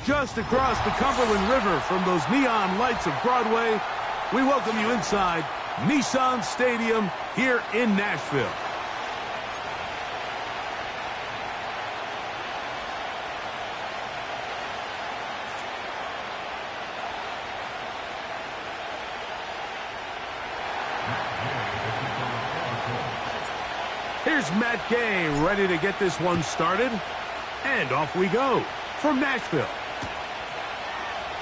Just across the Cumberland River from those neon lights of Broadway, we welcome you inside Nissan Stadium here in Nashville. Here's Matt Gay ready to get this one started. And off we go from Nashville.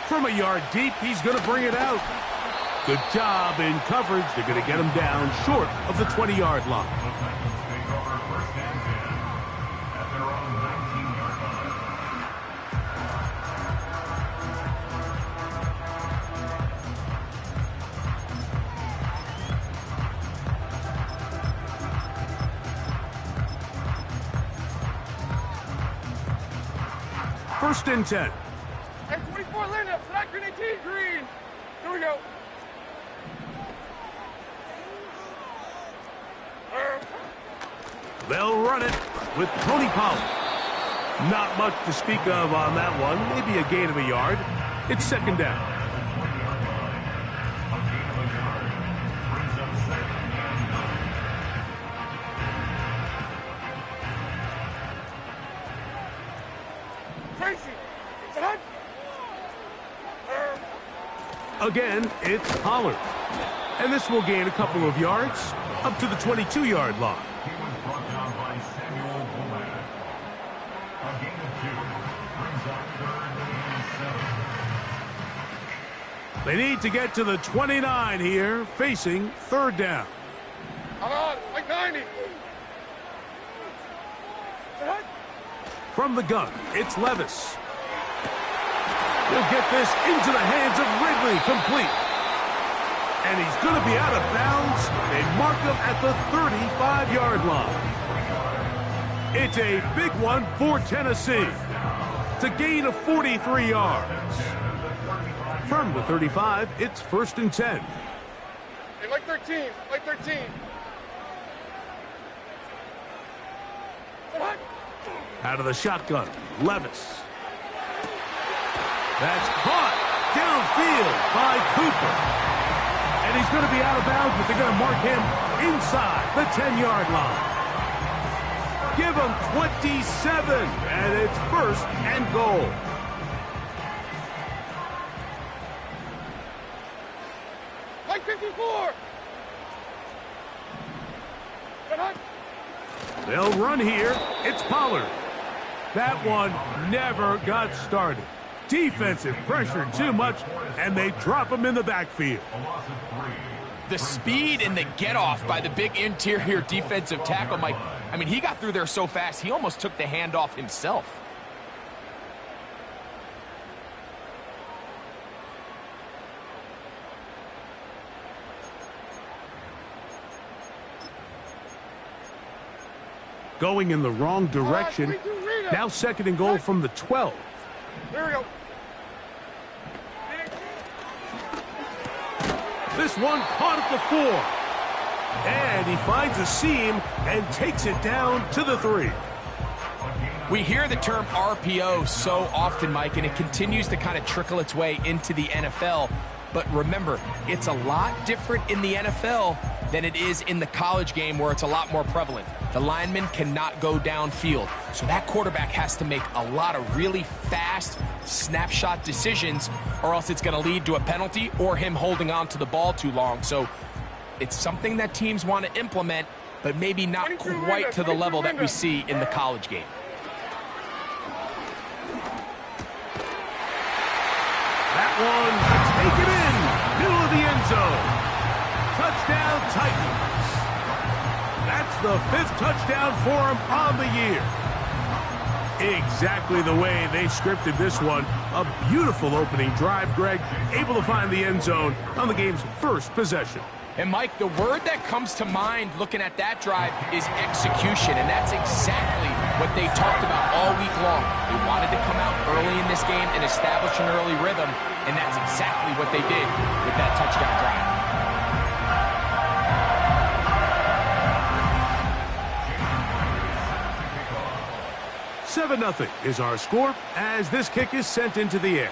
From a yard deep, he's going to bring it out. Good job in coverage. They're going to get him down short of the 20-yard line. First and 10. And 24 lineup, slack green 18, green. Here we go. They'll run it with Tony Pollard. Not much to speak of on that one. Maybe a gain of a yard. It's second down. Again, it's Pollard. And this will gain a couple of yards up to the 22-yard line. He was brought down by Samuel Womack. A gain of 2 brings up 3rd and 7. They need to get to the 29 here, facing third down. On, like 90. From the gun, it's Levis. He'll get this into the hands of Ridley, complete. And he's going to be out of bounds. They mark him at the 35-yard line. It's a big one for Tennessee. It's a gain of 43 yards. From the 35, it's first and 10. Hey, like 13, like 13. Out of the shotgun, Levis. That's caught downfield by Cooper. And he's going to be out of bounds, but they're going to mark him inside the 10-yard line. Give him 27, and it's first and goal. Like 54. They'll run here. It's Pollard. That one never got started. Defensive pressure too much, and they drop him in the backfield. The speed and the get-off by the big interior defensive tackle, Mike. I mean, he got through there so fast, he almost took the handoff himself. Going in the wrong direction. Now second and goal from the 12. There we go. This one caught at the 4. And he finds a seam and takes it down to the 3. We hear the term RPO so often, Mike, and it continues to kind of trickle its way into the NFL. But remember, it's a lot different in the NFL than it is in the college game where it's a lot more prevalent. The lineman cannot go downfield. So that quarterback has to make a lot of really fast snapshot decisions, or else it's going to lead to a penalty or him holding on to the ball too long. So it's something that teams want to implement, but maybe not quite to the level that we see in the college game. That one taken in, middle of the end zone. Touchdown Titans. That's the 5th touchdown for him on the year. Exactly the way they scripted this one. A beautiful opening drive, Greg. Able to find the end zone on the game's first possession. And Mike, the word that comes to mind looking at that drive is execution, and that's exactly what they talked about all week long. They wanted to come out early in this game and establish an early rhythm, and that's exactly what they did with that touchdown drive. 7-0 is our score as this kick is sent into the air.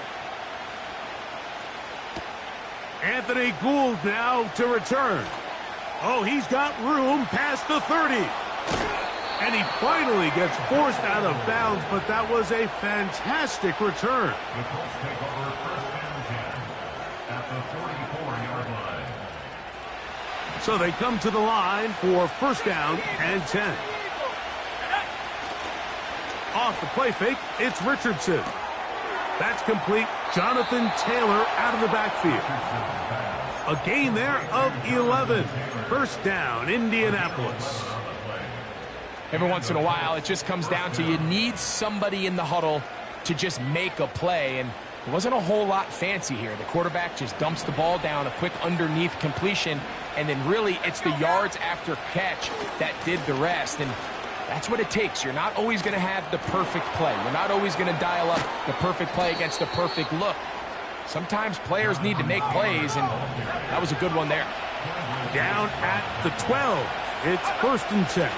Anthony Gould now to return. Oh, he's got room past the 30. And he finally gets forced out of bounds, but that was a fantastic return. The Colts take over first and 10 at the 44-yard line. So they come to the line for first down and 10. Off the play fake, it's Richardson. That's complete. Jonathan Taylor out of the backfield. A gain there of 11. First down, Indianapolis. Every once in a while, it just comes down to you need somebody in the huddle to just make a play, and it wasn't a whole lot fancy here. The quarterback just dumps the ball down, a quick underneath completion, and then really it's the yards after catch that did the rest, and that's what it takes. You're not always going to have the perfect play. You're not always going to dial up the perfect play against the perfect look. Sometimes players need to make plays, and that was a good one there. Down at the 12. It's first and 10.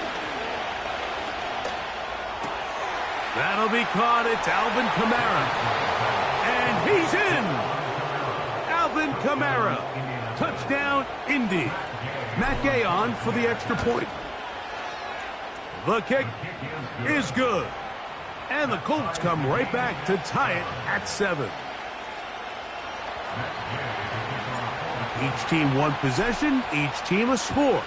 That'll be caught. It's Alvin Kamara. And he's in. Alvin Kamara. Touchdown, Indy. Matt Gay on for the extra point. The kick is good. And the Colts come right back to tie it at 7. Each team one possession, each team a score.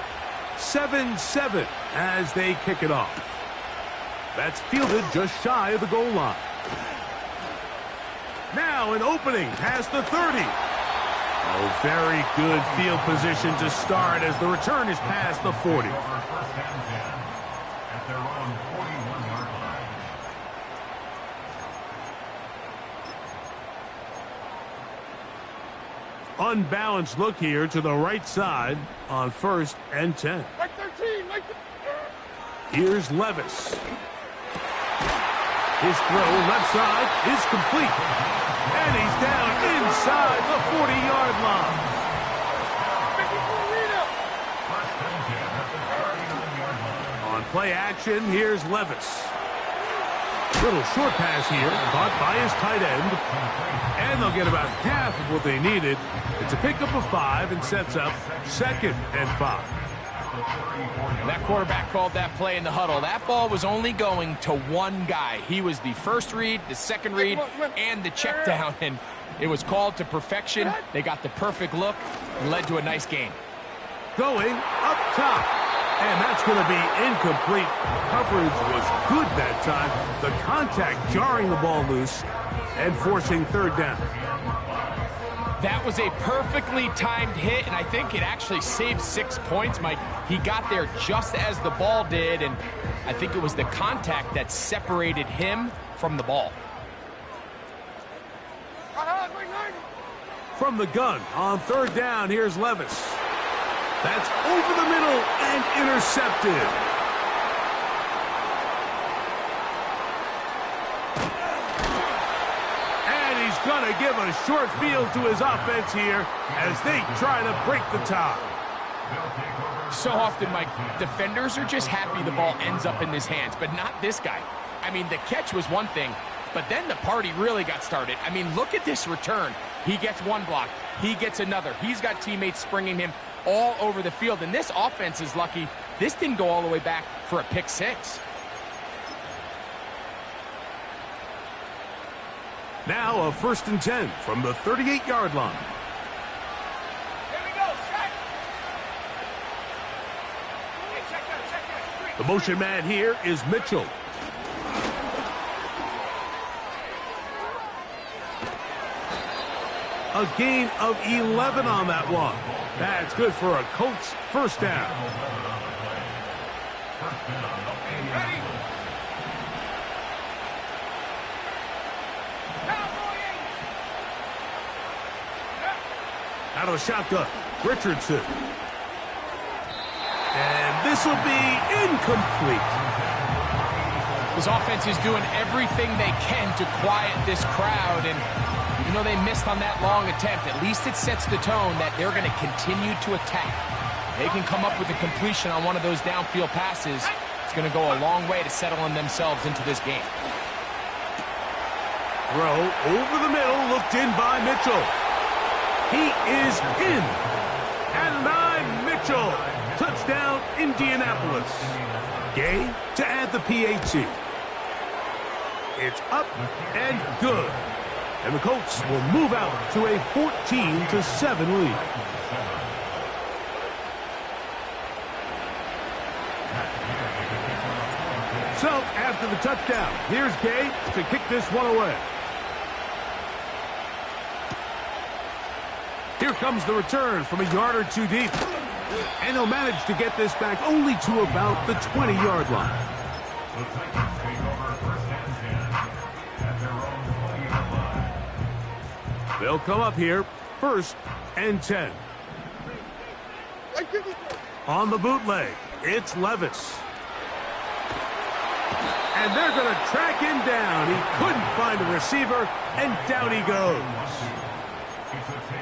7-7 as they kick it off. That's fielded just shy of the goal line. Now an opening past the 30. Oh, very good field position to start as the return is past the 40. First and 10 at their own 41-yard line. Unbalanced look here to the right side on first and 10. Like 13, like... Here's Levis. His throw left side is complete. And he's down inside the 40-yard line. First and 10 at the 39-yard line. On play action, here's Levis. Little short pass here, caught by his tight end. And they'll get about half of what they needed. It's a pickup of 5 and sets up second and 5. That quarterback called that play in the huddle. That ball was only going to one guy. He was the first read, the second read, and the check down. And it was called to perfection. They got the perfect look and led to a nice game. Going up top. And that's going to be incomplete. Coverage was good that time. The contact jarring the ball loose and forcing third down. That was a perfectly timed hit, and I think it actually saved 6 points, Mike. He got there just as the ball did, and I think it was the contact that separated him from the ball. From the gun on third down, here's Levis. That's over the middle and intercepted. Going to give a short field to his offense here as they try to break the tie. So often, Mike, defenders are just happy the ball ends up in his hands, but not this guy. I mean, the catch was one thing, but then the party really got started. I mean, look at this return. He gets one block. He gets another. He's got teammates springing him all over the field, and this offense is lucky. This didn't go all the way back for a pick 6. Now a first and 10 from the 38-yard line. Here we go, set. The motion man here is Mitchell. A gain of 11 on that one. That's good for a Colts first down. Ready? Out of the shotgun, Richardson. And this will be incomplete. This offense is doing everything they can to quiet this crowd, and even though they missed on that long attempt, at least it sets the tone that they're going to continue to attack. They can come up with a completion on one of those downfield passes. It's going to go a long way to settling themselves into this game. Throw over the middle, looked in by Mitchell. He is in. And I'm Mitchell. Touchdown, Indianapolis. Gay to add the PAT. It's up and good. And the Colts will move out to a 14-7 lead. So, after the touchdown, here's Gay to kick this one away. Here comes the return from a yard or two deep. And he'll manage to get this back only to about the 20-yard line. The Titans take over first and 10 at their own 20-yard line. They'll come up here, 1st and 10. On the bootleg, it's Levis. And they're going to track him down. He couldn't find a receiver, and down he goes.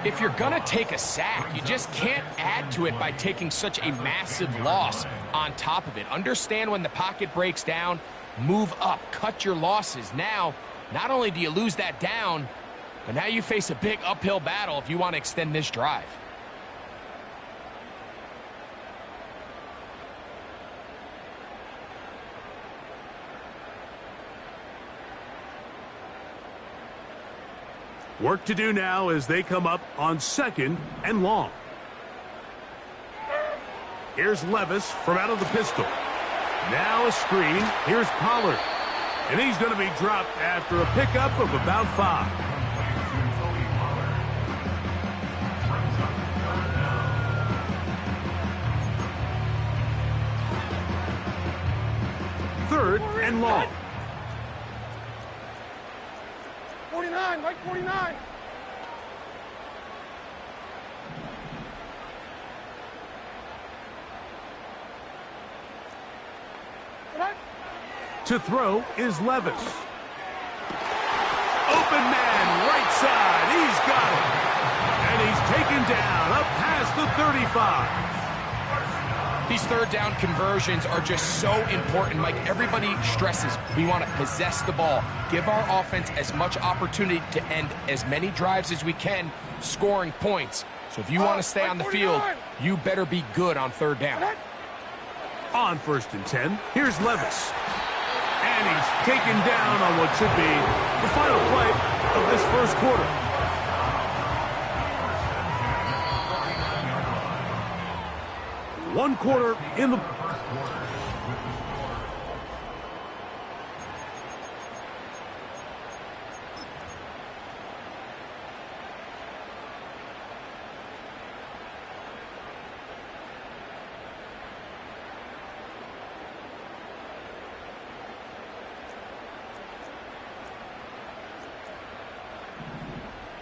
If you're going to take a sack, you just can't add to it by taking such a massive loss on top of it. Understand when the pocket breaks down, move up, cut your losses. Now, not only do you lose that down, but now you face a big uphill battle if you want to extend this drive. Work to do now as they come up on 2nd and long. Here's Levis from out of the pistol. Now a screen. Here's Pollard. And he's going to be dropped after a pickup of about 5. Third and long. 49, Mike 49. To throw is Levis. Open man, right side. He's got it. And he's taken down up past the 35. These third down conversions are just so important. Mike, everybody stresses we want to possess the ball, give our offense as much opportunity to end as many drives as we can, scoring points. So if you want to stay on the field, you better be good on 3rd down. On 1st and 10, here's Levis. And he's taken down on what should be the final play of this 1st quarter. One quarter in the...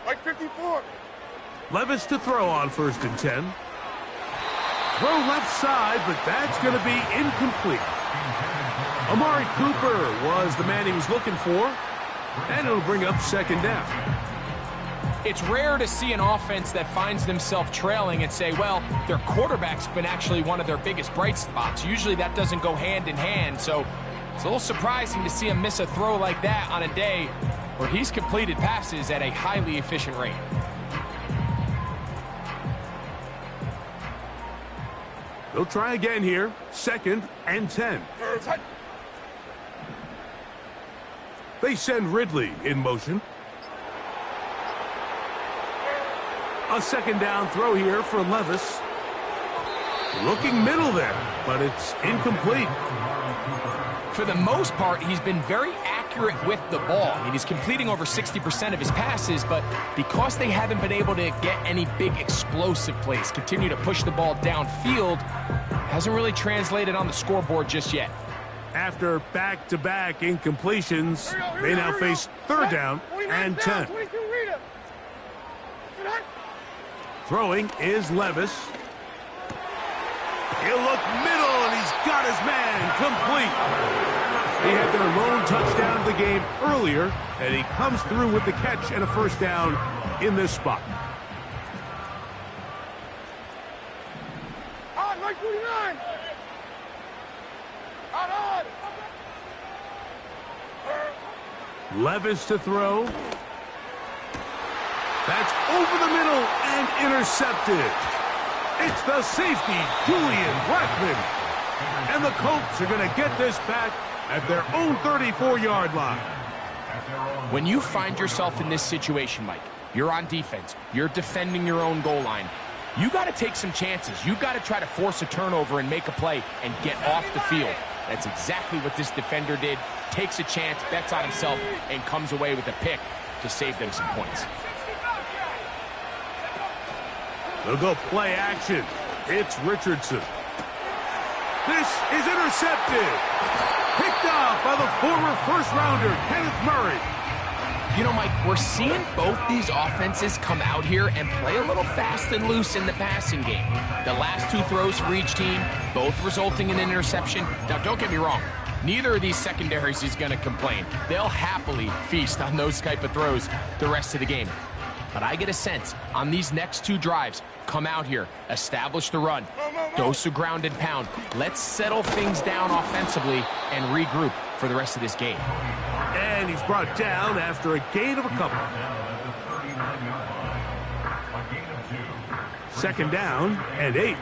Mike 54. Levis to throw on 1st and 10. Throw left side, but that's going to be incomplete. Amari Cooper was the man he was looking for, and it'll bring up 2nd down. It's rare to see an offense that finds themselves trailing and say, well, their quarterback's been actually one of their biggest bright spots. Usually that doesn't go hand in hand, so it's a little surprising to see him miss a throw like that on a day where he's completed passes at a highly efficient rate. They'll try again here. 2nd and 10. They send Ridley in motion. A 2nd down throw here for Levis. Looking middle there, but it's incomplete. For the most part, he's been very accurate with the ball. I mean, he's completing over 60% of his passes, but because they haven't been able to get any big explosive plays, continue to push the ball downfield, hasn't really translated on the scoreboard just yet. After back-to-back incompletions, they now face 3rd down and 10. Throwing is Levis. He'll look middle, and he's got his man complete. They had their lone touchdown of the game earlier, and he comes through with the catch and a 1st down in this spot. On, Mike 49. On. Levis to throw. That's over the middle and intercepted. It's the safety, Julian Blackmon. And the Colts are going to get this back at their own 34-yard line. When you find yourself in this situation, Mike, you're on defense, you're defending your own goal line, you got to take some chances. You got to try to force a turnover and make a play and get off the field. That's exactly what this defender did. Takes a chance, bets on himself, and comes away with a pick to save them some points. They'll go play action. It's Richardson. This is intercepted. Picked off by the former first-rounder, Kenneth Murray. You know, Mike, we're seeing both these offenses come out here and play a little fast and loose in the passing game. The last two throws for each team, both resulting in an interception. Now, don't get me wrong. Neither of these secondaries is going to complain. They'll happily feast on those type of throws the rest of the game. But I get a sense on these next two drives, come out here, establish the run, dose of ground and pound. Let's settle things down offensively and regroup for the rest of this game. And he's brought down after a gain of a couple. Second down and 8.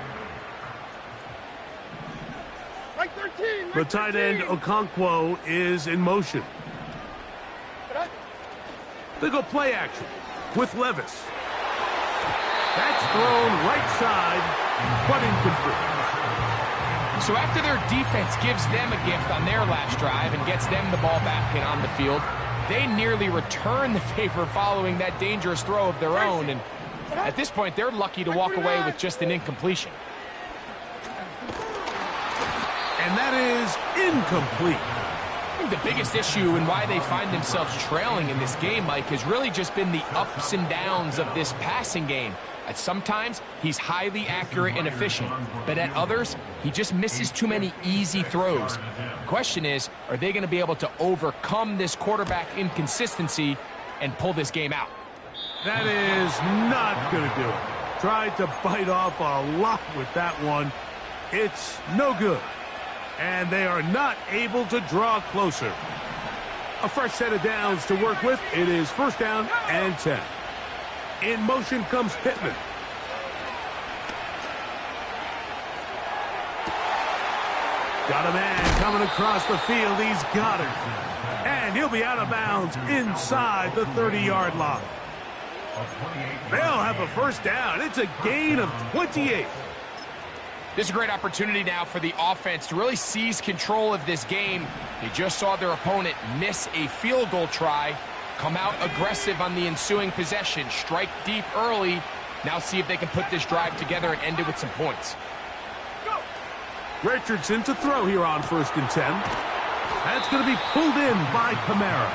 Right 13. The tight end, Okonkwo, is in motion. They go play action with Levis. That's thrown right side, but incomplete. So after their defense gives them a gift on their last drive and gets them the ball back and on the field, they nearly return the favor following that dangerous throw of their own. And at this point, they're lucky to walk away with just an incompletion. And that is incomplete. I think the biggest issue and why they find themselves trailing in this game, Mike, has really just been the ups and downs of this passing game. At sometimes, he's highly accurate and efficient, but at others, he just misses too many easy throws. The question is, are they going to be able to overcome this quarterback inconsistency and pull this game out? That is not going to do it. Tried to bite off a lot with that one. It's no good. And they are not able to draw closer. A fresh set of downs to work with. It is first down and 10. In motion comes Pittman. Got a man coming across the field. He's got it. And he'll be out of bounds inside the 30-yard line. They'll have a first down. It's a gain of 28. This is a great opportunity now for the offense to really seize control of this game. They just saw their opponent miss a field goal try, come out aggressive on the ensuing possession, strike deep early. Now see if they can put this drive together and end it with some points. Richardson to throw here on first and 10. That's going to be pulled in by Kamara.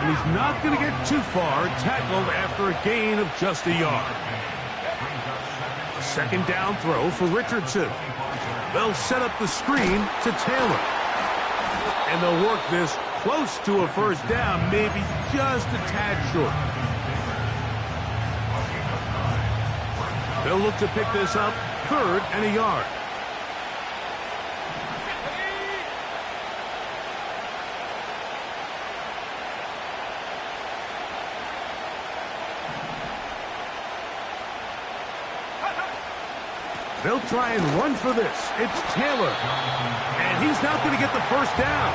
And he's not going to get too far, tackled after a gain of just a yard. Second down throw for Richardson. They'll set up the screen to Taylor. And they'll work this close to a first down, maybe just a tad short. They'll look to pick this up, third and a yard. They'll try and run for this. It's Taylor. And he's not going to get the first down.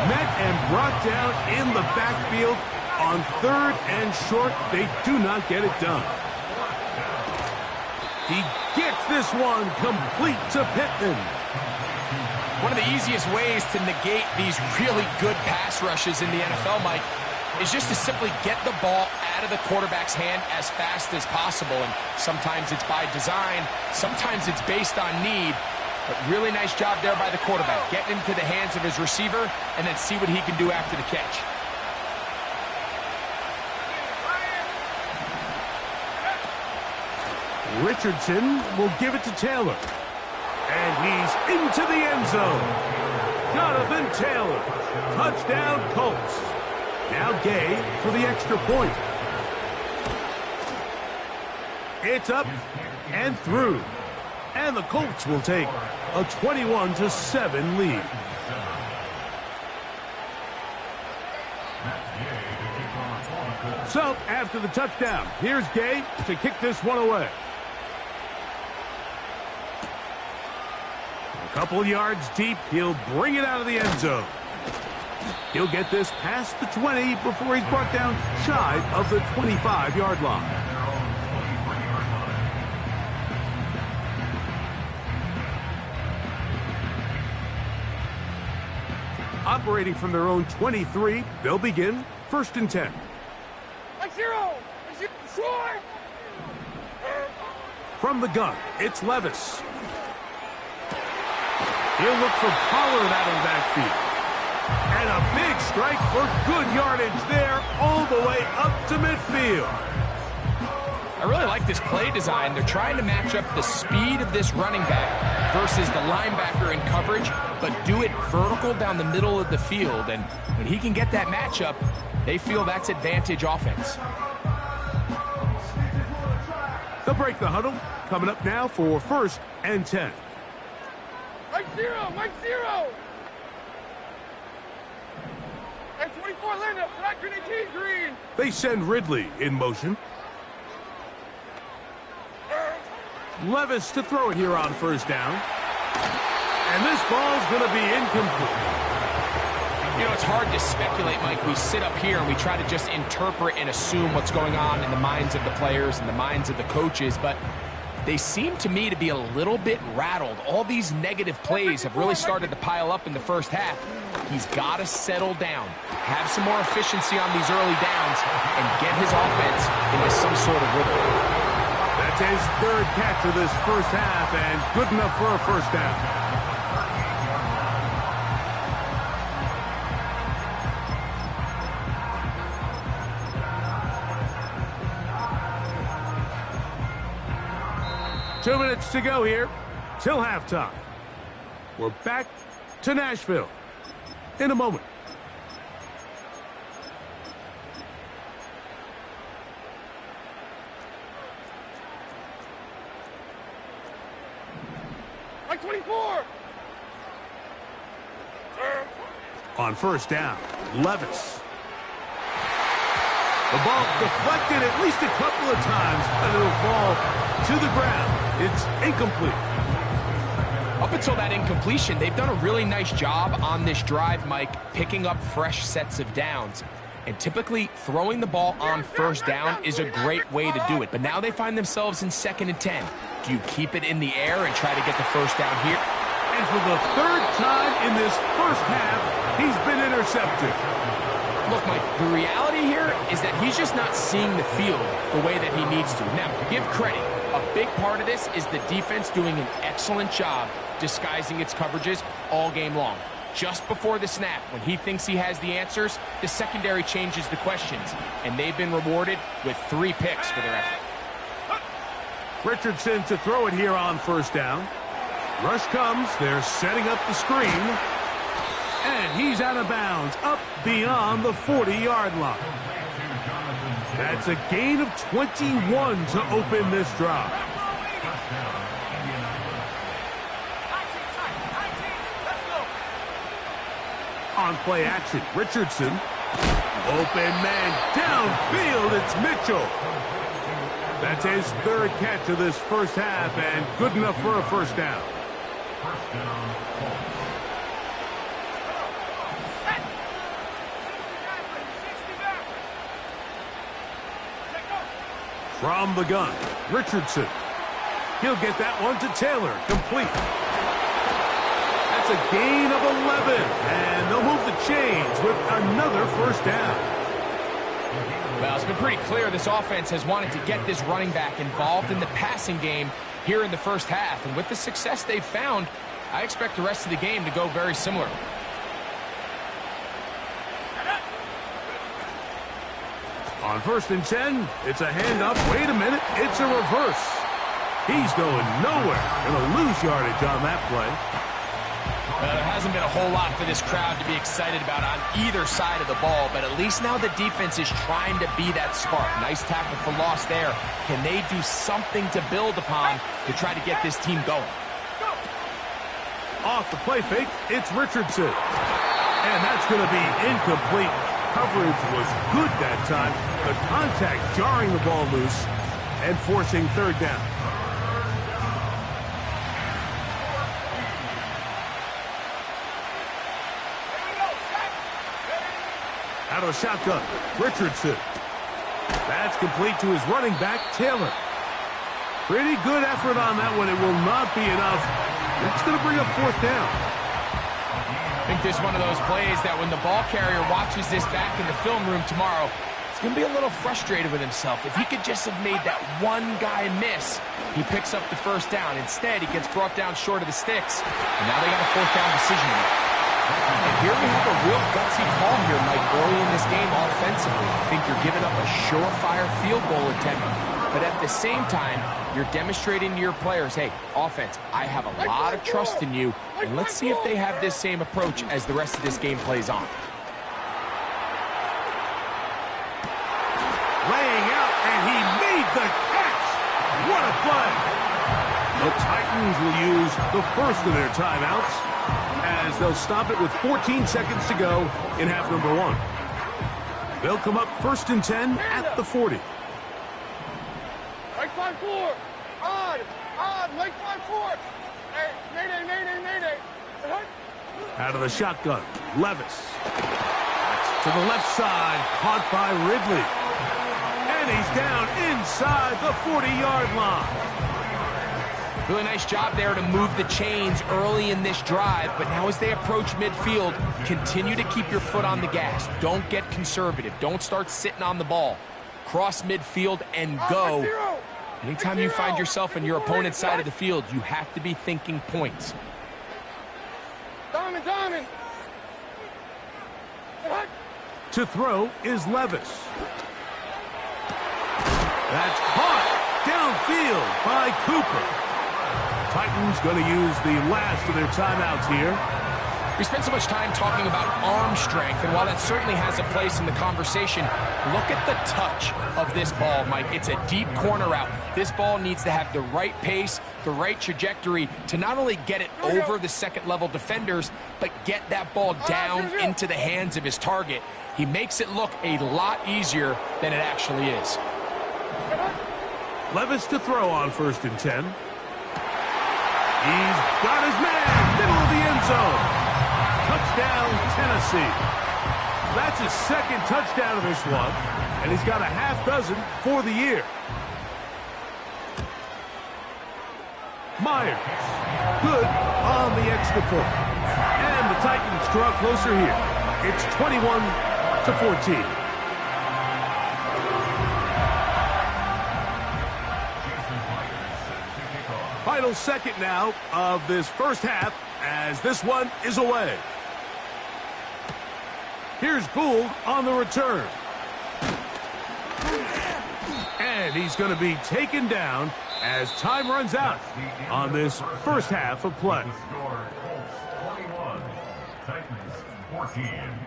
Met and brought down in the backfield on third and short. They do not get it done. He gets this one complete to Pittman. One of the easiest ways to negate these really good pass rushes in the NFL, Mike, is just to simply get the ball out of the quarterback's hand as fast as possible. And sometimes it's by design, sometimes it's based on need. But really nice job there by the quarterback, getting into the hands of his receiver and then see what he can do after the catch. Richardson will give it to Taylor. And he's into the end zone. Jonathan Taylor. Touchdown Colts. Now Gay for the extra point. It's up and through. And the Colts will take a 21-7 lead. So, after the touchdown, here's Gay to kick this one away. A couple yards deep, he'll bring it out of the end zone. He'll get this past the 20 before he's brought down shy of the 25-yard line. Operating from their own 23, they'll begin 1st and 10. Like zero. Short. From the gun, it's Levis. He'll look for Pollard out of the backfield. And a big strike for good yardage there all the way up to midfield. I really like this play design. They're trying to match up the speed of this running back versus the linebacker in coverage, but do it vertical down the middle of the field. And when he can get that matchup, they feel that's advantage offense. They'll break the huddle. Coming up now for 1st and 10. Mike zero. Mike zero. And 24 lineup. Flat green 18 green. They send Ridley in motion. Levis to throw it here on 1st down. And this ball's going to be incomplete. You know, it's hard to speculate, Mike. We sit up here and we try to just interpret and assume what's going on in the minds of the players and the minds of the coaches, but they seem to me to be a little bit rattled. All these negative plays have really started to pile up in the first half. He's got to settle down, have some more efficiency on these early downs, and get his offense into some sort of rhythm. That's his 3rd catch of this first half, and good enough for a 1st down. Two minutes to go here till halftime. We're back to Nashville in a moment. Like 24. On 1st down, Levis. The ball deflected at least a couple of times, and it'll fall to the ground. It's incomplete. Up until that incompletion, they've done a really nice job on this drive, Mike, picking up fresh sets of downs. And typically, throwing the ball on 1st down is a great way to do it. But now they find themselves in 2nd and 10. Do you keep it in the air and try to get the 1st down here? And for the 3rd time in this first half, he's been intercepted. Look, Mike, the reality here is that he's just not seeing the field the way that he needs to. Now, give credit. A big part of this is the defense doing an excellent job disguising its coverages all game long. Just before the snap, when he thinks he has the answers, the secondary changes the questions, and they've been rewarded with 3 picks for their effort. Richardson to throw it here on 1st down. Rush comes. They're setting up the screen. And he's out of bounds, up beyond the 40-yard line. That's a gain of 21 to open this drive. On play action, Richardson. Open man downfield, it's Mitchell. That's his 3rd catch of this first half, and good enough for a 1st down. From the gun, Richardson. He'll get that one to Taylor, complete. That's a gain of 11, and they'll move the chains with another 1st down. Well, it's been pretty clear this offense has wanted to get this running back involved in the passing game here in the first half, and with the success they've found, I expect the rest of the game to go very similar. On 1st and 10, it's a handoff. Wait a minute, it's a reverse. He's going nowhere. Going to lose yardage on that play. Well, there hasn't been a whole lot for this crowd to be excited about on either side of the ball, but at least now the defense is trying to be that spark. Nice tackle for loss there. Can they do something to build upon to try to get this team going? Off the play fake, it's Richardson. And that's going to be incomplete. coverage was good that time. The contact jarring the ball loose and forcing third down. Out of the shotgun, Richardson. That's complete to his running back, Taylor. Pretty good effort on that one. It will not be enough. It's going to bring up fourth down. I think this is one of those plays that when the ball carrier watches this back in the film room tomorrow, he's going to be a little frustrated with himself. If he could just have made that one guy miss, he picks up the first down. Instead, he gets brought down short of the sticks, and now they got a fourth down decision to make. And here we have a real gutsy call here, Mike, early in this game offensively. I think you're giving up a surefire field goal attempt, but at the same time, you're demonstrating to your players, hey, offense, I have a lot of trust in you, and let's see if they have this same approach as the rest of this game plays on. Laying out, and he made the catch. What a play. The Titans will use the first of their timeouts as they'll stop it with 14 seconds to go in half number one. They'll come up 1st and 10 at the 40. Mike 5-4. Odd. Mike 5-4. Hey, Mayday. Out of the shotgun, Levis. To the left side, caught by Ridley. And he's down inside the 40-yard line. Really nice job there to move the chains early in this drive, but now as they approach midfield, continue to keep your foot on the gas. Don't get conservative. Don't start sitting on the ball. Cross midfield and go. Anytime you find yourself on your opponent's side of the field, you have to be thinking points. Diamond. To throw is Levis. That's caught downfield by Cooper. Titans going to use the last of their timeouts here. We spent so much time talking about arm strength, and while that certainly has a place in the conversation, look at the touch of this ball, Mike. It's a deep corner route. This ball needs to have the right pace, the right trajectory to not only get it over the second-level defenders, but get that ball down into the hands of his target. He makes it look a lot easier than it actually is. Levis to throw on 1st and 10. He's got his man, middle of the end zone. Touchdown, Tennessee. That's his second touchdown of this one, and he's got a half dozen for the year. Myers, good on the extra point. And the Titans draw closer here. It's 21-14. Final second now of this first half as this one is away. Here's Gould on the return. And he's going to be taken down as time runs out on this first half of play. Score, Colts 21, Titans 14.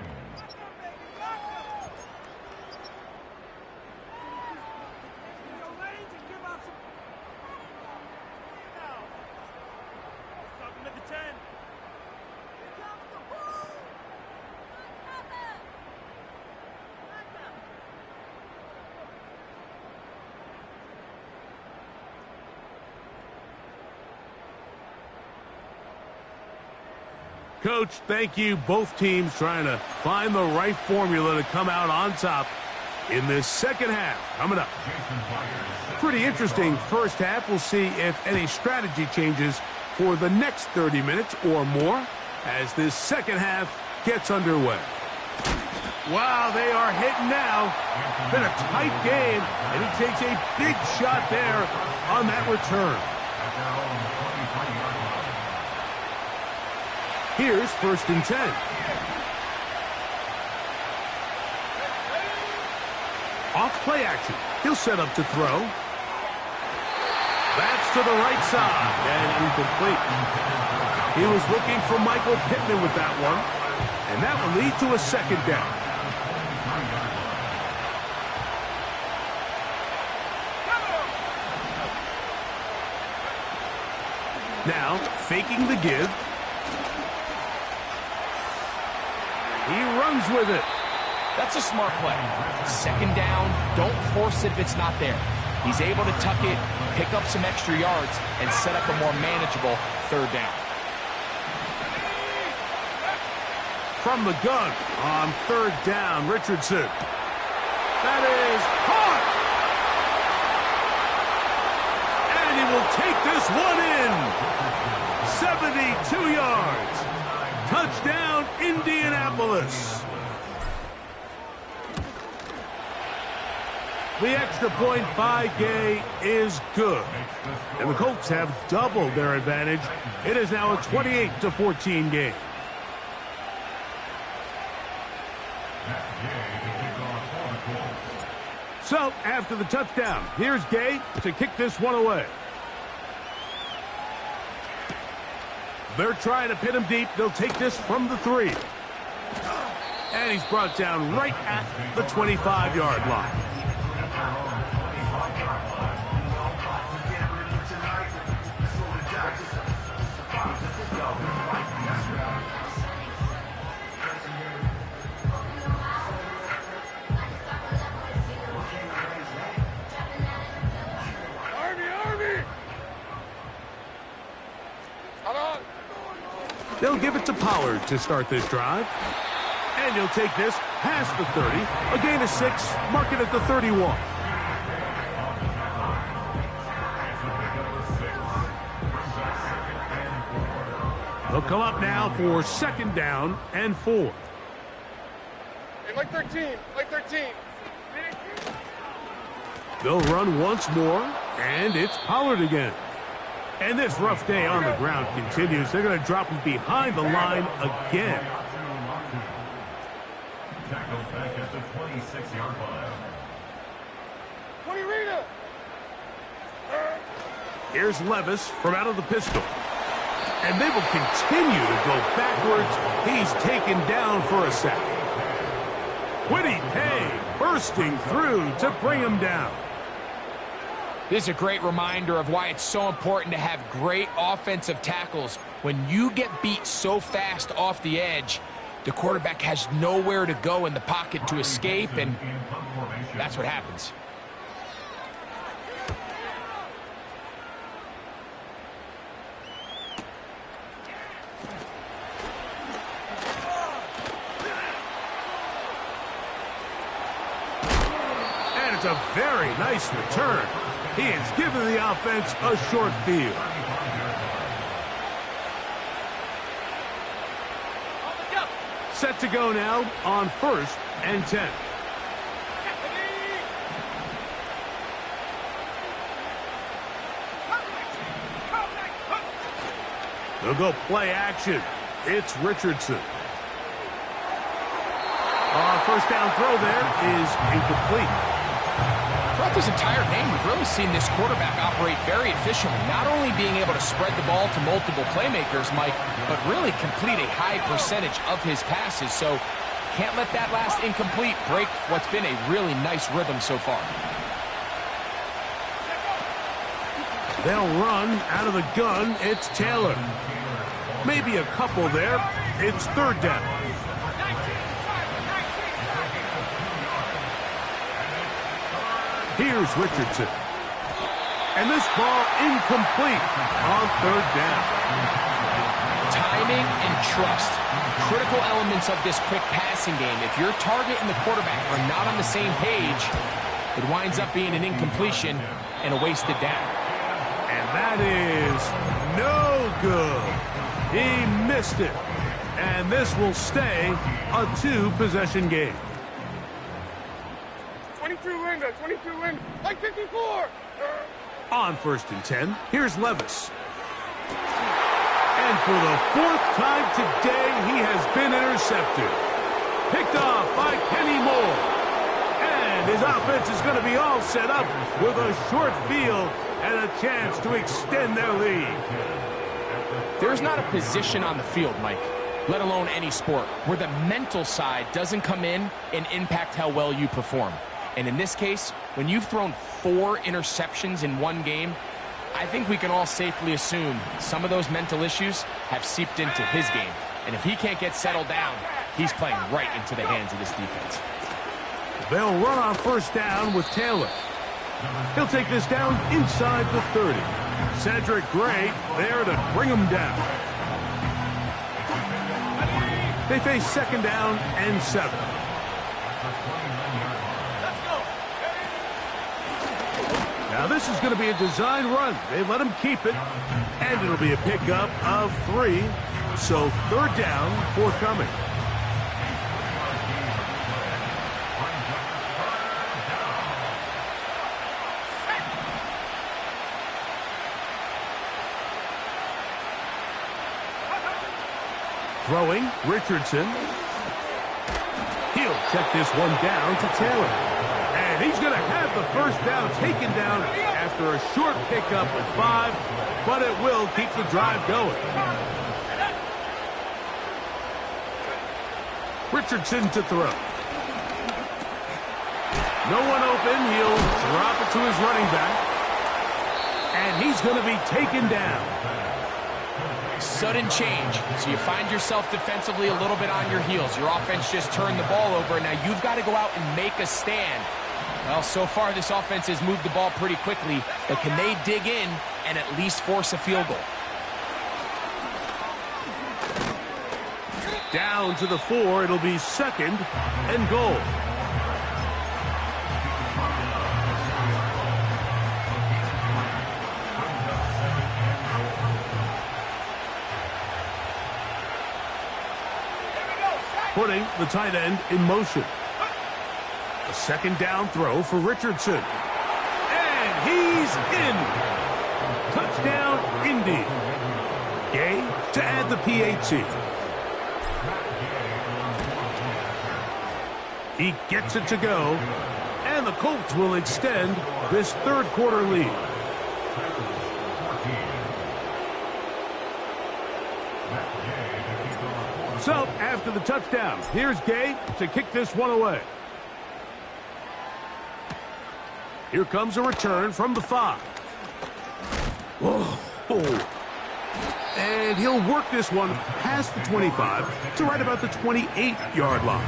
Coach, thank you. Both teams trying to find the right formula to come out on top in this second half. Coming up. Pretty interesting first half. We'll see if any strategy changes for the next 30 minutes or more as this second half gets underway. Wow, they are hitting now. Been a tight game, and he takes a big shot there on that return. Here's 1st and 10. Off play action. He'll set up to throw. That's to the right side and incomplete. He was looking for Michael Pittman with that one, and that will lead to a second down. Now, faking the give. He runs with it. That's a smart play. Second down, don't force it if it's not there. He's able to tuck it, pick up some extra yards, and set up a more manageable third down. From the gun on third down, Richardson. That is caught. And he will take this one in. 72 yards. Touchdown, Indianapolis. The extra point by Gay is good. And the Colts have doubled their advantage. It is now a 28-14 game. So, after the touchdown, here's Gay to kick this one away. They're trying to pin him deep. They'll take this from the 3. And he's brought down right at the 25-yard line. They'll give it to Pollard to start this drive. And he'll take this past the 30. A gain of 6, mark it at the 31. They'll come up now for second down and 4. Hey, like 13, like 13. They'll run once more, and it's Pollard again. And this rough day on the ground continues. They're going to drop him behind the line again. Tackled back at the 26-yard line. 20 Rita. Here's Levis from out of the pistol. And they will continue to go backwards. He's taken down for a sack. Kwity Paye bursting through to bring him down. This is a great reminder of why it's so important to have great offensive tackles. When you get beat so fast off the edge, the quarterback has nowhere to go in the pocket to escape, and that's what happens. And it's a very nice return. He has given the offense a short field. Set to go now on 1st and 10. They'll go play action. It's Richardson. First down throw there is incomplete. Throughout this entire game, we've really seen this quarterback operate very efficiently, not only being able to spread the ball to multiple playmakers, Mike, but really complete a high percentage of his passes. So can't let that last incomplete break what's been a really nice rhythm so far. They'll run out of the gun. It's Taylor. Maybe a couple there. It's third down. Here's Richardson. And this ball incomplete on third down. Timing and trust, critical elements of this quick passing game. If your target and the quarterback are not on the same page, it winds up being an incompletion and a wasted down. And that is no good. He missed it. And this will stay a 2-possession game. 22 Linda, 22 Linda, like 54. On 1st and 10, here's Levis. And for the 4th time today, he has been intercepted. Picked off by Kenny Moore. And his offense is going to be all set up with a short field and a chance to extend their lead. There's not a position on the field, Mike, let alone any sport, where the mental side doesn't come in and impact how well you perform. And in this case, when you've thrown 4 interceptions in one game, I think we can all safely assume some of those mental issues have seeped into his game. And if he can't get settled down, he's playing right into the hands of this defense. They'll run on first down with Taylor. He'll take this down inside the 30. Cedric Gray there to bring him down. They face second down and 7. Now this is going to be a design run. They let him keep it, and it'll be a pickup of 3. So third down forthcoming. Throwing, Richardson. He'll check this one down to Taylor. And he's going to have the first down taken down after a short pickup of 5, but it will keep the drive going. Richardson to throw. No one open. He'll drop it to his running back. And he's going to be taken down. Sudden change, so you find yourself defensively a little bit on your heels. Your offense just turned the ball over, and now you've got to go out and make a stand. Well, so far this offense has moved the ball pretty quickly, but can they dig in and at least force a field goal? Down to the 4, it'll be second and goal. Putting the tight end in motion. A second down throw for Richardson. And he's in. Touchdown, Indy. Gay to add the PAT. He gets it to go. And the Colts will extend this third quarter lead. So, after the touchdown, here's Gay to kick this one away. Here comes a return from the 5. Oh. And he'll work this one past the 25 to right about the 28-yard line.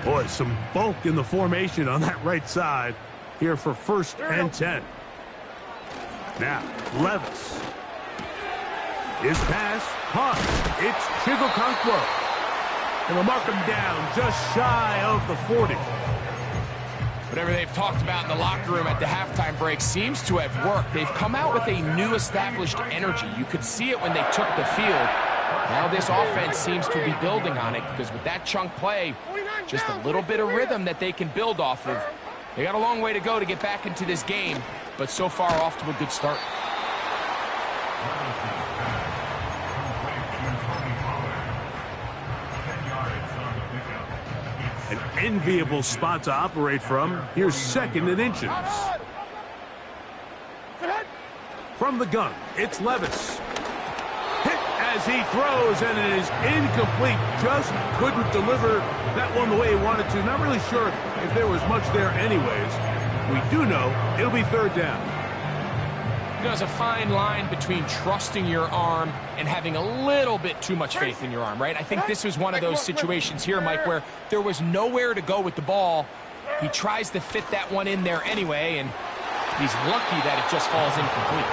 Boy, some bulk in the formation on that right side. Here for first and 10. Now, Levis. His pass, caught. It's Chigokonkwo. And they'll mark him down just shy of the 40. Whatever they've talked about in the locker room at the halftime break seems to have worked. They've come out with a new established energy. You could see it when they took the field. Now this offense seems to be building on it because with that chunk play, just a little bit of rhythm that they can build off of. They got a long way to go to get back into this game, but so far off to a good start. An enviable spot to operate from. Here's second and inches. From the gun, it's Levis. Hit as he throws, and it is incomplete. Just couldn't deliver that one the way he wanted to. Not really sure if there was much there anyways. We do know it'll be third down. There's a fine line between trusting your arm and having a little bit too much faith in your arm, right? I think this was one of those situations here, Mike, where there was nowhere to go with the ball. He tries to fit that one in there anyway, and he's lucky that it just falls incomplete.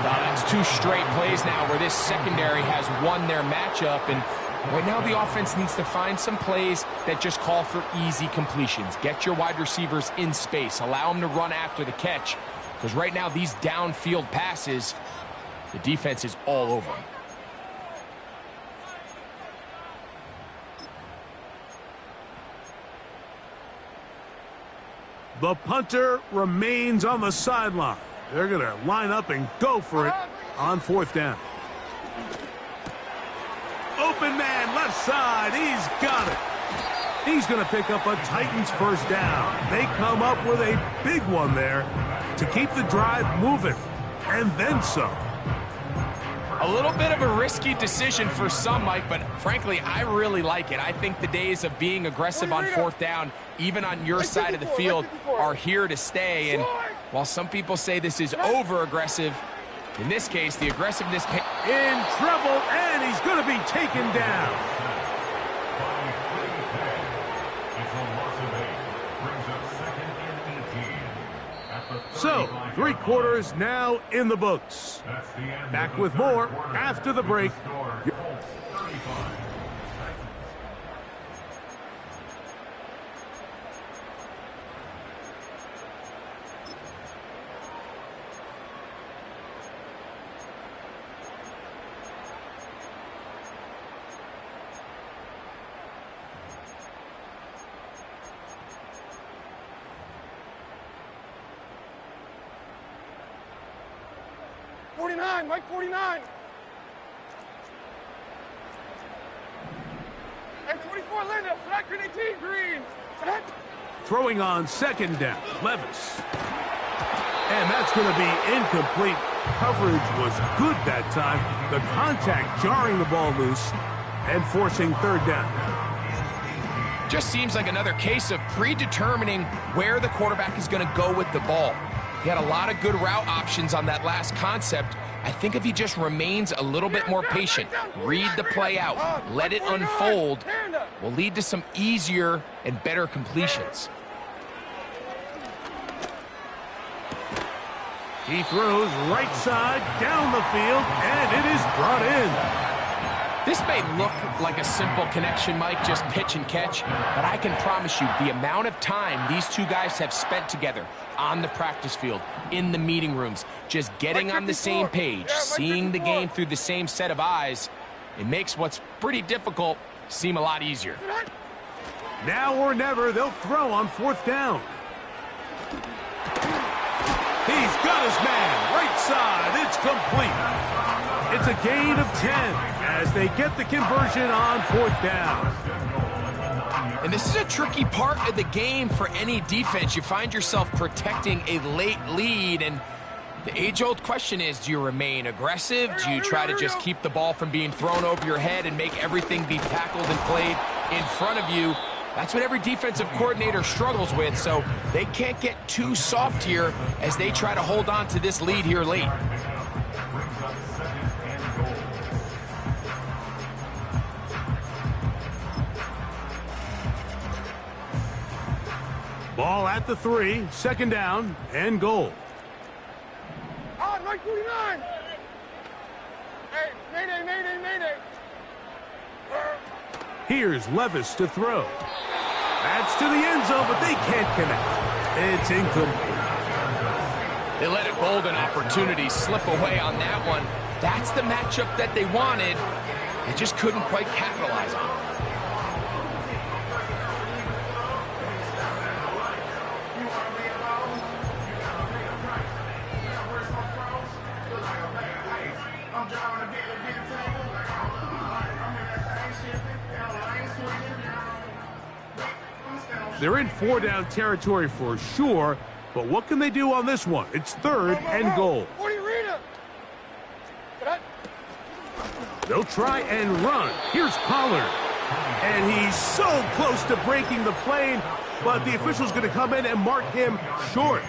Now, that's 2 straight plays now where this secondary has won their matchup, and right now the offense needs to find some plays that just call for easy completions. Get your wide receivers in space. Allow them to run after the catch. Because right now, these downfield passes, the defense is all over them. The punter remains on the sideline. They're going to line up and go for it on fourth down. Open man, left side. He's got it. He's going to pick up a Titans first down. They come up with a big one there to keep the drive moving, and then some. A little bit of a risky decision for some, Mike, but frankly, I really like it. I think the days of being aggressive on fourth down, even on your side of the field, are here to stay. And while some people say this is over-aggressive, In this case, the aggressiveness... In trouble, and he's going to be taken down. So, 3 quarters now in the books. Back with more after the break. 49, Mike 49. And 24 lineup, flat green 18 green. Set. Throwing on second down, Levis. And that's going to be incomplete. Coverage was good that time. The contact jarring the ball loose and forcing third down. Just seems like another case of predetermining where the quarterback is going to go with the ball. He had a lot of good route options on that last concept. I think if he just remains a little bit more patient, read the play out, let it unfold, will lead to some easier and better completions. He throws right side down the field, and it is brought in. This may look like a simple connection, Mike, just pitch and catch, but I can promise you the amount of time these two guys have spent together on the practice field, in the meeting rooms, just getting on the same page, seeing the game through the same set of eyes, it makes what's pretty difficult seem a lot easier. Now or never, they'll throw on fourth down. He's got his man, right side, it's complete. It's a gain of 10 as they get the conversion on fourth down. And this is a tricky part of the game for any defense. You find yourself protecting a late lead, and the age-old question is, do you remain aggressive? Do you try to just keep the ball from being thrown over your head and make everything be tackled and played in front of you? That's what every defensive coordinator struggles with, so they can't get too soft here as they try to hold on to this lead here late. Ball at the 3, second down, and goal. Oh, Mike 49. Hey, mayday, mayday, mayday. Here's Levis to throw. That's to the end zone, but they can't connect. It's incomplete. They let a golden opportunity slip away on that one. That's the matchup that they wanted. They just couldn't quite capitalize on it. They're in 4-down territory for sure, but what can they do on this one? It's third and goal. They'll try and run. Here's Pollard. And he's so close to breaking the plane, but the official's going to come in and mark him short.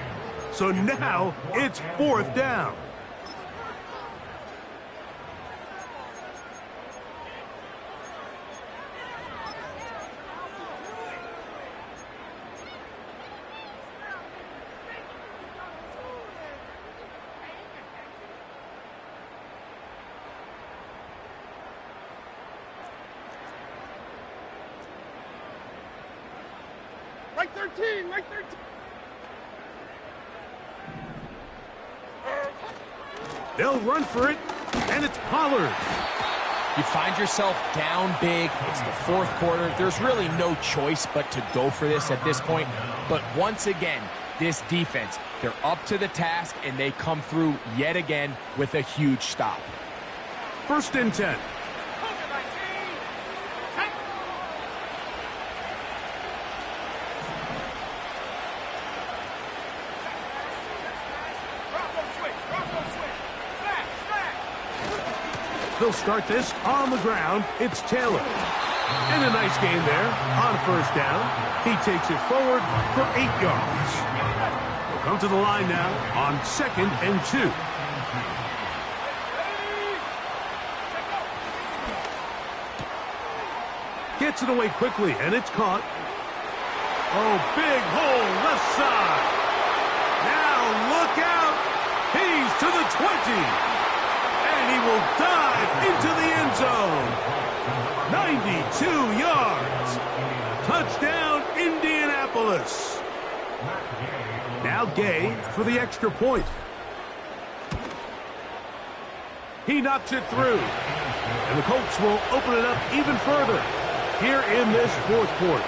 So now it's fourth down. Mike 13, Mike 13. They'll run for it, and it's Pollard. You find yourself down big. It's the fourth quarter. There's really no choice but to go for this at this point. But once again, this defense, they're up to the task, and they come through yet again with a huge stop. First and 10. They'll start this on the ground. It's Taylor. And a nice gain there on first down. He takes it forward for 8 yards. They'll come to the line now on second and 2. Gets it away quickly, and it's caught. Oh, big hole left side. Now look out. He's to the 20. And he will dive into the end zone. 92 yards. Touchdown, Indianapolis. Now Gay for the extra point. He knocks it through. And the Colts will open it up even further here in this fourth quarter.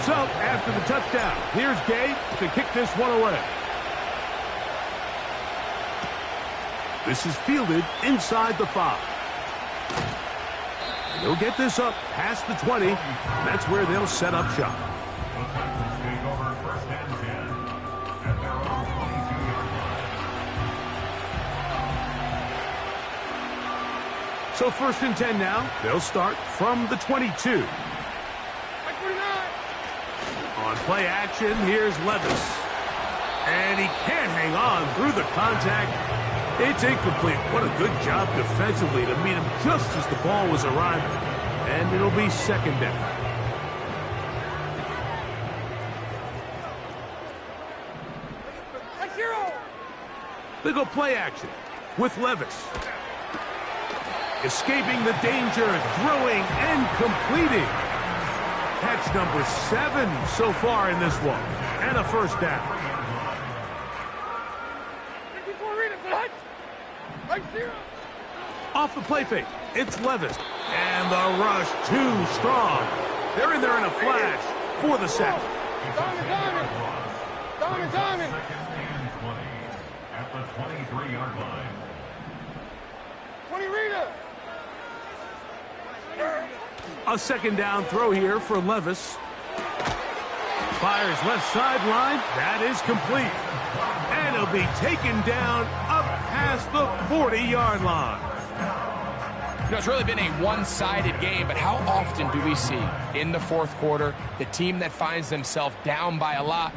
So, after the touchdown, here's Gay to kick this one away. This is fielded inside the 5. And they'll get this up past the 20, and that's where they'll set up shop. The Titans take over first and 10 at their own 22-yard line. So first and 10 now. They'll start from the 22. On play action, here's Levis. And he can't hang on through the contact. It's incomplete. What a good job defensively to meet him just as the ball was arriving. And it'll be second down. They go play action with Levis. Escaping the danger, throwing and completing. Catch number 7 so far in this one. And a first down. Off the play fake, it's Levis. And the rush too strong. They're in there in a flash for the sack. Diamond. Second and 20 at the 23-yard line. 20 Rita. A second down throw here for Levis. Fires left sideline. That is complete. And he'll be taken down up past the 40-yard line. You know, it's really been a one-sided game, but how often do we see in the fourth quarter the team that finds themselves down by a lot,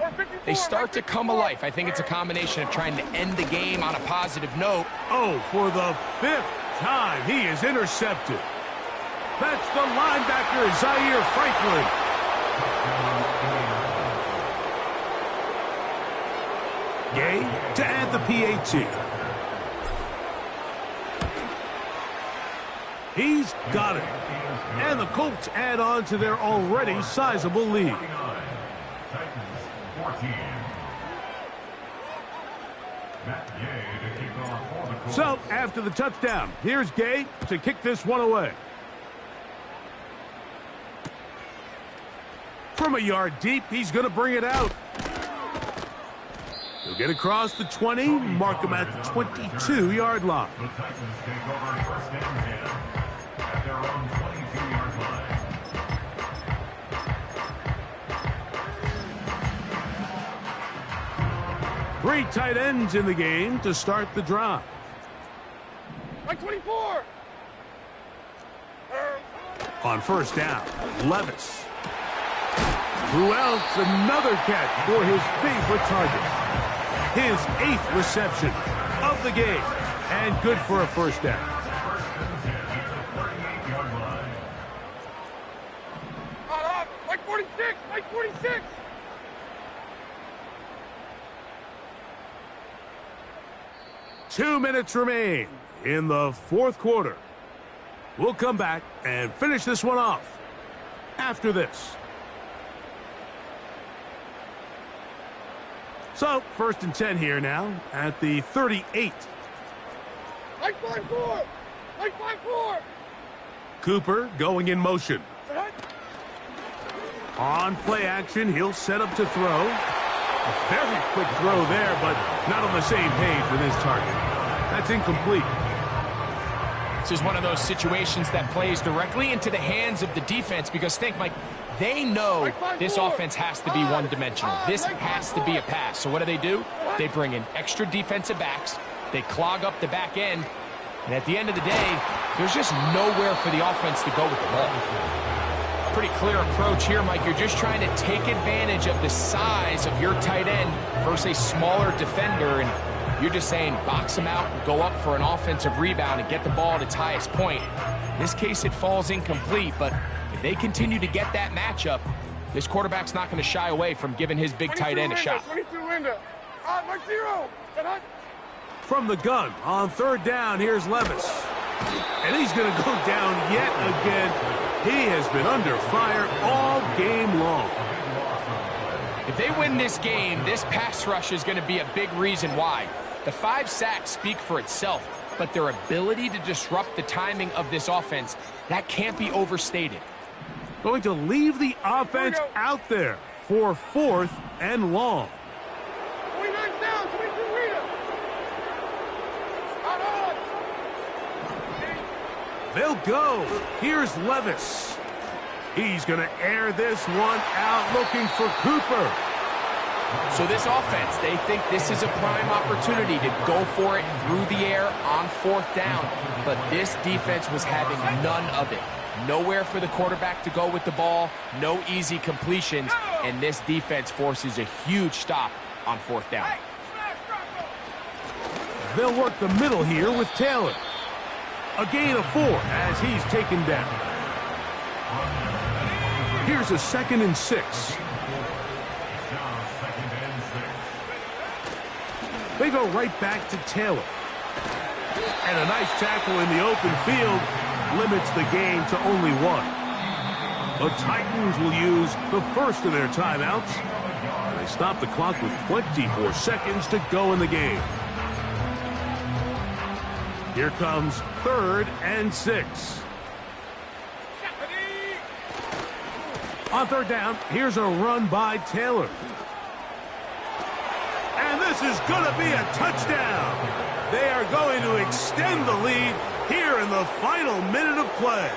they start to come alive? I think it's a combination of trying to end the game on a positive note. Oh, for the 5th time, he is intercepted. That's the linebacker, Zaire Franklin. Gay to add the PAT. He's got it. And the Colts add on to their already sizable lead. Titans 14. Matt Gay to kick off for the Colts. So, after the touchdown, here's Gay to kick this one away. From a yard deep, he's going to bring it out. He'll get across the 20, mark him at the 22-yard line. The Titans take over first and 10 at their own 22-yard line. 3 tight ends in the game to start the drive. Like 24. On first down, Levis. Who else? Another catch for his favorite target. His 8th reception of the game. And good for a first down. Like 46. Like 46. Two minutes remain in the fourth quarter. We'll come back and finish this one off after this. So, first and 10 here now at the 38. Like 5-4. Like 5-4. Cooper going in motion. On play action, he'll set up to throw. A very quick throw there, but not on the same page with his target. That's incomplete. This is one of those situations that plays directly into the hands of the defense because think, Mike, they know this offense has to be one-dimensional. This has to be a pass. So what do? They bring in extra defensive backs. They clog up the back end. And at the end of the day, there's just nowhere for the offense to go with the ball. Pretty clear approach here, Mike. You're just trying to take advantage of the size of your tight end versus a smaller defender. And You're just saying box him out, go up for an offensive rebound, and get the ball at its highest point. In this case, it falls incomplete, but if they continue to get that matchup, this quarterback's not going to shy away from giving his big tight end a shot. 22 Linda. Mark 0. From the gun on third down, here's Levis. And he's going to go down yet again. He has been under fire all game long. If they win this game, this pass rush is going to be a big reason why. The 5 sacks speak for itself, but their ability to disrupt the timing of this offense, that can't be overstated. Going to leave the offense out there for 4th and long. 29 down, 22 Rita. Out on. They'll go. Here's Levis. He's going to air this one out looking for Cooper. So this offense, they think this is a prime opportunity to go for it through the air on 4th down. But this defense was having none of it. Nowhere for the quarterback to go with the ball, no easy completions, and this defense forces a huge stop on 4th down. They'll work the middle here with Taylor. A gain of 4 as he's taken down. Here's a 2nd and 6. They go right back to Taylor. And a nice tackle in the open field limits the game to only 1. The Titans will use the first of their timeouts. And they stop the clock with 24 seconds to go in the game. Here comes 3rd and 6. On 3rd down, here's a run by Taylor. And this is going to be a touchdown. They are going to extend the lead here in the final minute of play.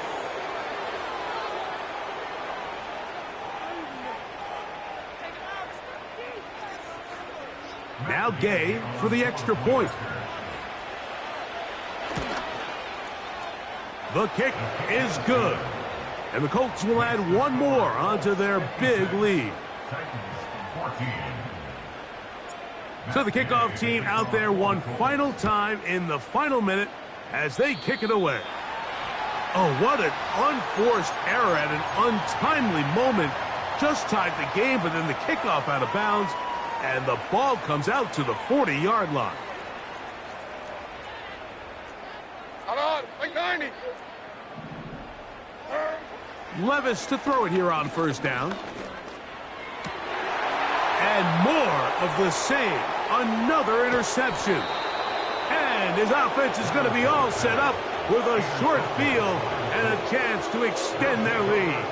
Now Gay for the extra point. The kick is good. And the Colts will add 1 more onto their big lead. So the kickoff team out there one final time in the final minute as they kick it away. Oh, what an unforced error at an untimely moment. Just tied the game, but then the kickoff out of bounds, and the ball comes out to the 40-yard line. Out on, like 90. Levis to throw it here on 1st down. And more of the same. Another interception. And his offense is going to be all set up with a short field and a chance to extend their lead.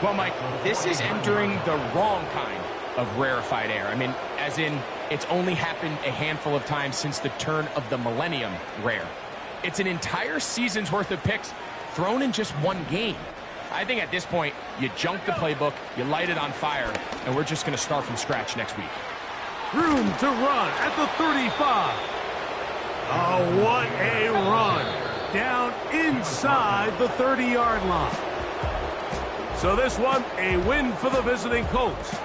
Well, Mike, this is entering the wrong kind of rarefied air. I mean, as in, it's only happened a handful of times since the turn of the millennium rare. It's an entire season's worth of picks thrown in just one game. I think at this point, you junk the playbook, you light it on fire, and we're just going to start from scratch next week. Room to run at the 35. Oh, what a run. Down inside the 30-yard line. So this one, a win for the visiting Colts.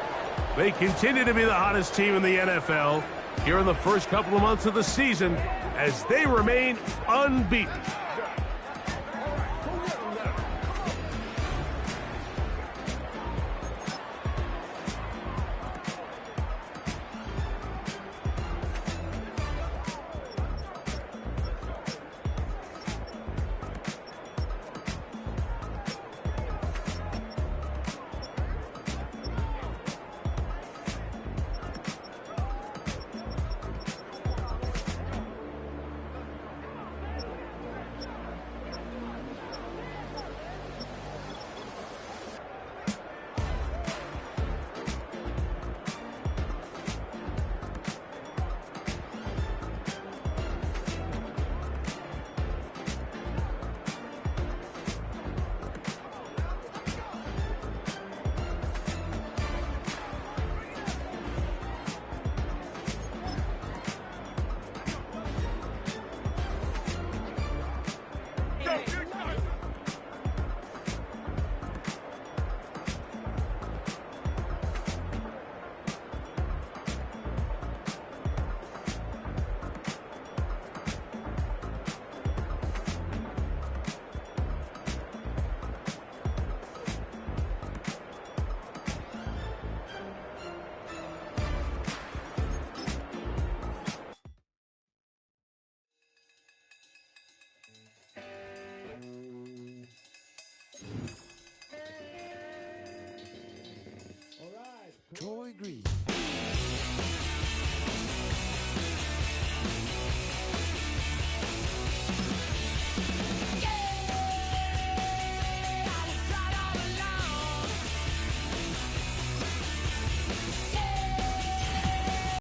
They continue to be the hottest team in the NFL here in the first couple of months of the season as they remain unbeaten. Troy Green.